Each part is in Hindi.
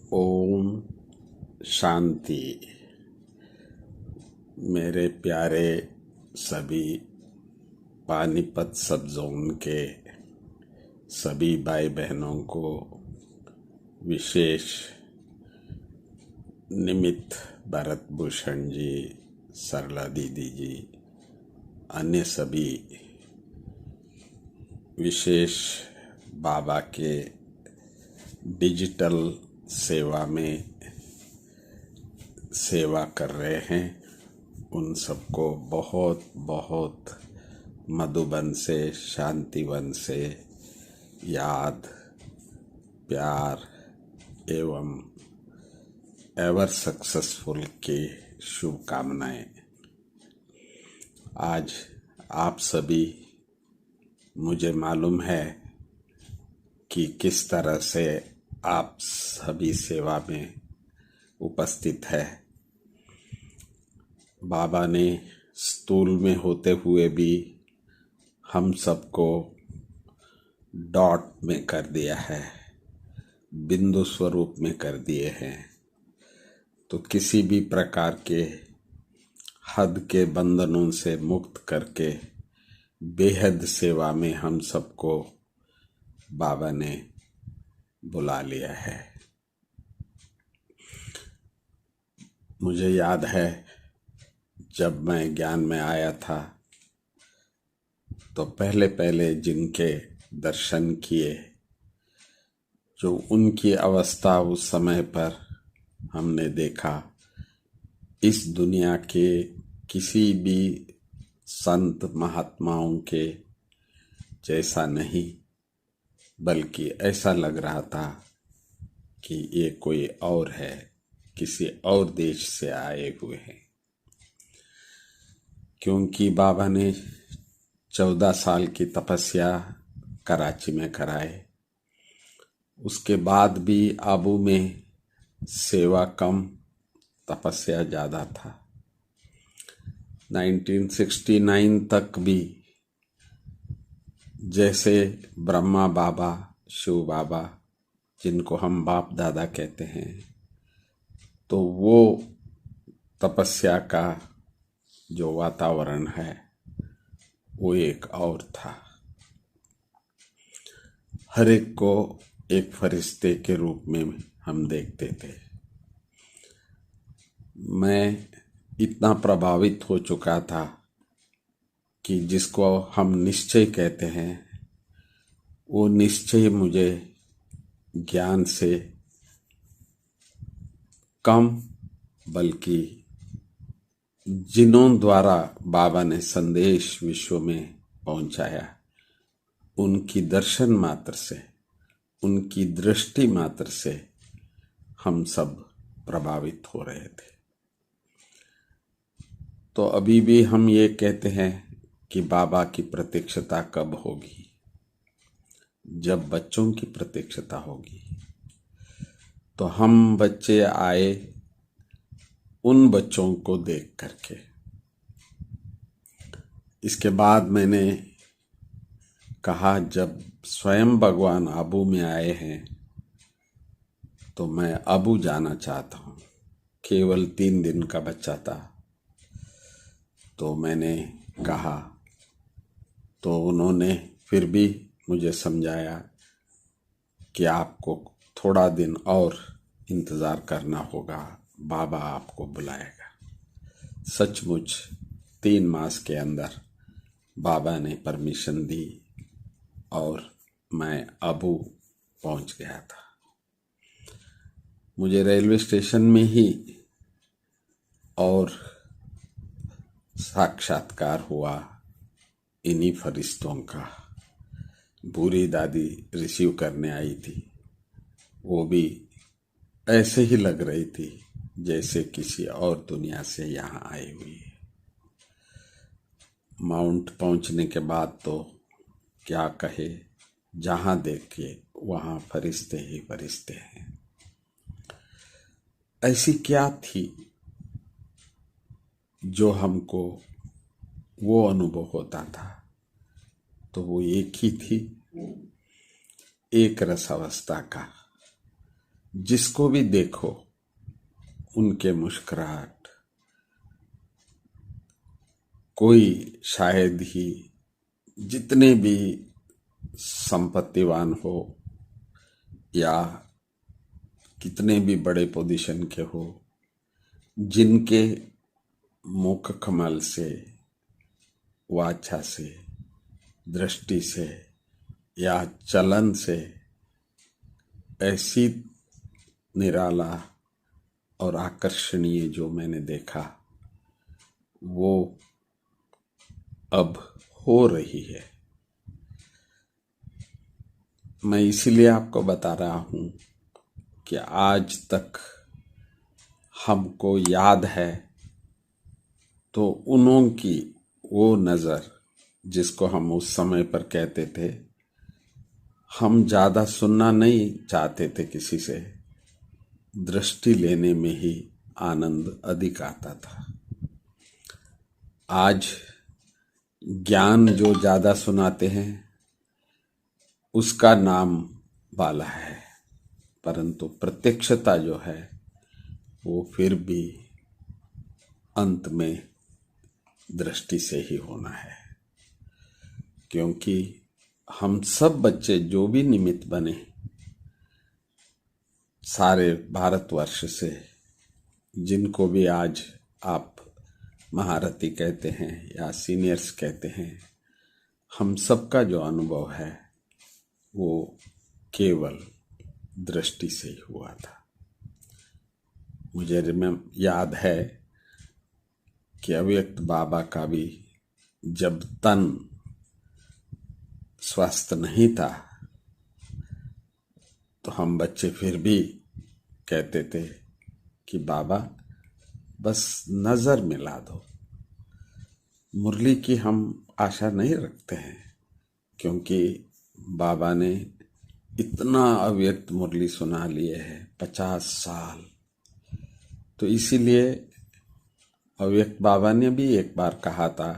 ओम शांति। मेरे प्यारे सभी पानीपत सब जोन के सभी भाई बहनों को विशेष निमित्त भरत भूषण जी, सरला दीदी जी, अन्य सभी विशेष बाबा के डिजिटल सेवा में सेवा कर रहे हैं, उन सबको बहुत बहुत मधुबन से, शांतिवन से याद, प्यार एवं एवर सक्सेसफुल की शुभकामनाएं। आज आप सभी, मुझे मालूम है कि किस तरह से आप सभी सेवा में उपस्थित है। बाबा ने स्थूल में होते हुए भी हम सबको डॉट में कर दिया है, बिंदु स्वरूप में कर दिए हैं। तो किसी भी प्रकार के हद के बंधनों से मुक्त करके बेहद सेवा में हम सबको बाबा ने बुला लिया है। मुझे याद है जब मैं ज्ञान में आया था तो पहले पहले जिनके दर्शन किए, जो उनकी अवस्था उस समय पर हमने देखा, इस दुनिया के किसी भी संत महात्माओं के जैसा नहीं, बल्कि ऐसा लग रहा था कि ये कोई और है, किसी और देश से आए हुए हैं। क्योंकि बाबा ने 14 साल की तपस्या कराची में कराए, उसके बाद भी आबू में सेवा कम, तपस्या ज़्यादा था। 1969 तक भी जैसे ब्रह्मा बाबा, शिव बाबा, जिनको हम बाप दादा कहते हैं, तो वो तपस्या का जो वातावरण है वो एक और था। हर एक को एक फरिश्ते के रूप में हम देखते थे। मैं इतना प्रभावित हो चुका था कि जिसको हम निश्चय कहते हैं, वो निश्चय मुझे ज्ञान से कम, बल्कि जिन्हों द्वारा बाबा ने संदेश विश्व में पहुंचाया, उनकी दर्शन मात्र से, उनकी दृष्टि मात्र से हम सब प्रभावित हो रहे थे। तो अभी भी हम ये कहते हैं कि बाबा की प्रत्यक्षता कब होगी? जब बच्चों की प्रत्यक्षता होगी। तो हम बच्चे आए उन बच्चों को देख करके। इसके बाद मैंने कहा, जब स्वयं भगवान आबू में आए हैं तो मैं आबू जाना चाहता हूँ। केवल 3 दिन का बच्चा था। तो मैंने कहा, तो उन्होंने फिर भी मुझे समझाया कि आपको थोड़ा दिन और इंतज़ार करना होगा, बाबा आपको बुलाएगा। सचमुच 3 मास के अंदर बाबा ने परमिशन दी और मैं आबू पहुंच गया था। मुझे रेलवे स्टेशन में ही और साक्षात्कार हुआ इन्हीं फरिश्तों का। बूढ़ी दादी रिसीव करने आई थी, वो भी ऐसे ही लग रही थी जैसे किसी और दुनिया से यहाँ आई हुई है। माउंट पहुँचने के बाद तो क्या कहे, जहाँ देखिए वहाँ फरिश्ते ही फरिश्ते हैं। ऐसी क्या थी जो हमको वो अनुभव होता था? तो वो एक ही थी, एक रस अवस्था का, जिसको भी देखो उनके मुस्कुराहट, कोई शायद ही जितने भी संपत्तिवान हो या कितने भी बड़े पोजीशन के हो, जिनके मुख कमल से, वाचा से, दृष्टि से या चलन से ऐसी निराला और आकर्षणीय जो मैंने देखा, वो अब हो रही है। मैं इसीलिए आपको बता रहा हूं कि आज तक हमको याद है तो उन्हों की वो नज़र, जिसको हम उस समय पर कहते थे, हम ज़्यादा सुनना नहीं चाहते थे किसी से, दृष्टि लेने में ही आनंद अधिक आता था। आज ज्ञान जो ज़्यादा सुनाते हैं उसका नाम बाला है, परंतु प्रत्यक्षता जो है वो फिर भी अंत में दृष्टि से ही होना है। क्योंकि हम सब बच्चे जो भी निमित्त बने सारे भारतवर्ष से, जिनको भी आज आप महारथी कहते हैं या सीनियर्स कहते हैं, हम सबका जो अनुभव है वो केवल दृष्टि से ही हुआ था। मुझे याद है कि अव्यक्त बाबा का भी जब तन स्वस्थ नहीं था तो हम बच्चे फिर भी कहते थे कि बाबा बस नजर मिला दो। मुरली की हम आशा नहीं रखते हैं, क्योंकि बाबा ने इतना अव्यक्त मुरली सुना लिए है 50 साल। तो इसीलिए अव्यक्त बाबा ने भी एक बार कहा था,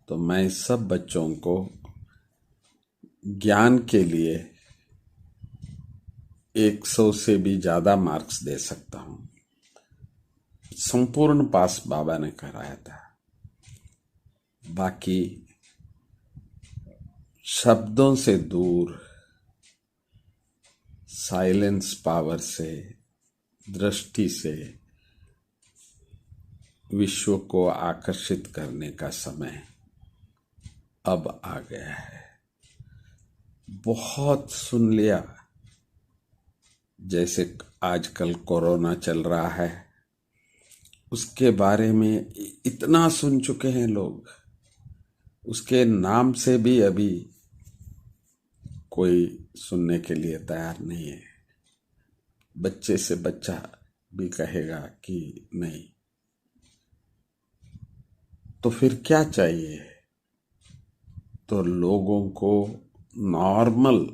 तो मैं सब बच्चों को ज्ञान के लिए 100 से भी ज्यादा मार्क्स दे सकता हूं। संपूर्ण पास बाबा ने कराया था। बाकी शब्दों से दूर साइलेंस पावर से, दृष्टि से विश्व को आकर्षित करने का समय अब आ गया है। बहुत सुन लिया, जैसे आजकल कोरोना चल रहा है, उसके बारे में इतना सुन चुके हैं लोग, उसके नाम से भी अभी कोई सुनने के लिए तैयार नहीं है। बच्चे से बच्चा भी कहेगा कि नहीं। तो फिर क्या चाहिए? तो लोगों को नॉर्मल,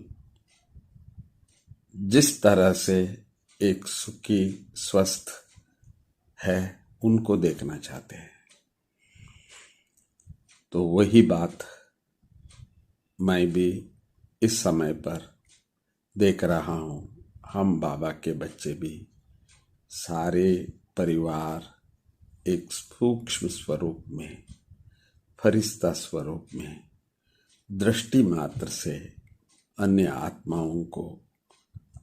जिस तरह से एक सुखी स्वस्थ है उनको देखना चाहते हैं। तो वही बात मैं भी इस समय पर देख रहा हूं। हम बाबा के बच्चे भी सारे परिवार एक सूक्ष्म स्वरूप में, फरिश्ता स्वरूप में, दृष्टि मात्र से अन्य आत्माओं को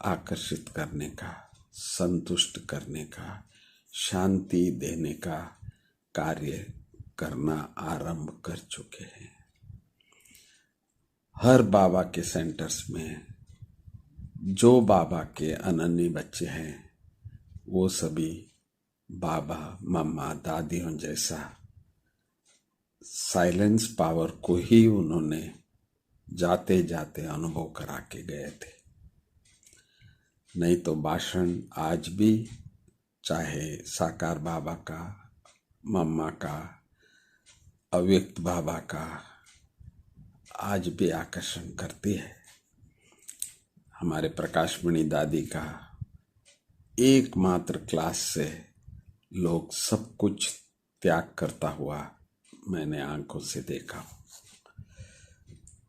आकर्षित करने का, संतुष्ट करने का, शांति देने का कार्य करना आरंभ कर चुके हैं। हर बाबा के सेंटर्स में जो बाबा के अनन्य बच्चे हैं वो सभी बाबा, मम्मा, दादियों जैसा साइलेंस पावर को ही उन्होंने जाते जाते अनुभव करा के गए थे। नहीं तो भाषण आज भी, चाहे साकार बाबा का, मम्मा का, अव्यक्त बाबा का, आज भी आकर्षण करती है। हमारे प्रकाशमणि दादी का एकमात्र क्लास से लोग सब कुछ त्याग करता हुआ मैंने आंखों से देखा।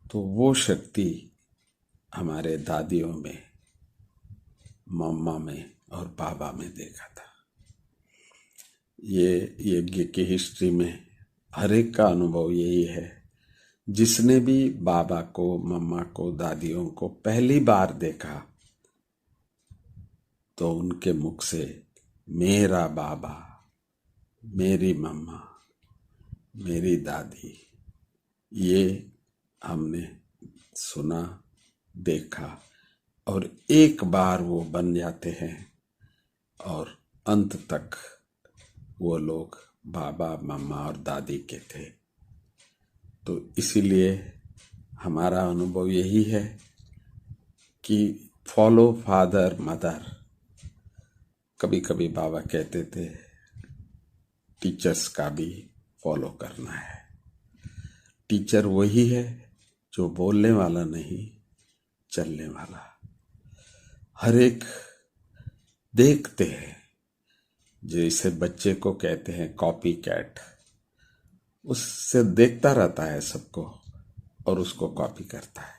तो वो शक्ति हमारे दादियों में मम्मा में और बाबा में देखा था। ये यज्ञ की हिस्ट्री में हर एक का अनुभव यही है। जिसने भी बाबा को, मम्मा को, दादियों को पहली बार देखा तो उनके मुख से मेरा बाबा, मेरी मम्मा, मेरी दादी, ये हमने सुना, देखा और एक बार वो बन जाते हैं और अंत तक वो लोग बाबा, मम्मा और दादी के थे। तो इसीलिए हमारा अनुभव यही है कि फॉलो फादर मदर। कभी कभी बाबा कहते थे टीचर्स का भी फॉलो करना है। टीचर वही है जो बोलने वाला नहीं, चलने वाला। हर एक देखते हैं, जैसे बच्चे को कहते हैं कॉपी कैट, उससे देखता रहता है सबको और उसको कॉपी करता है।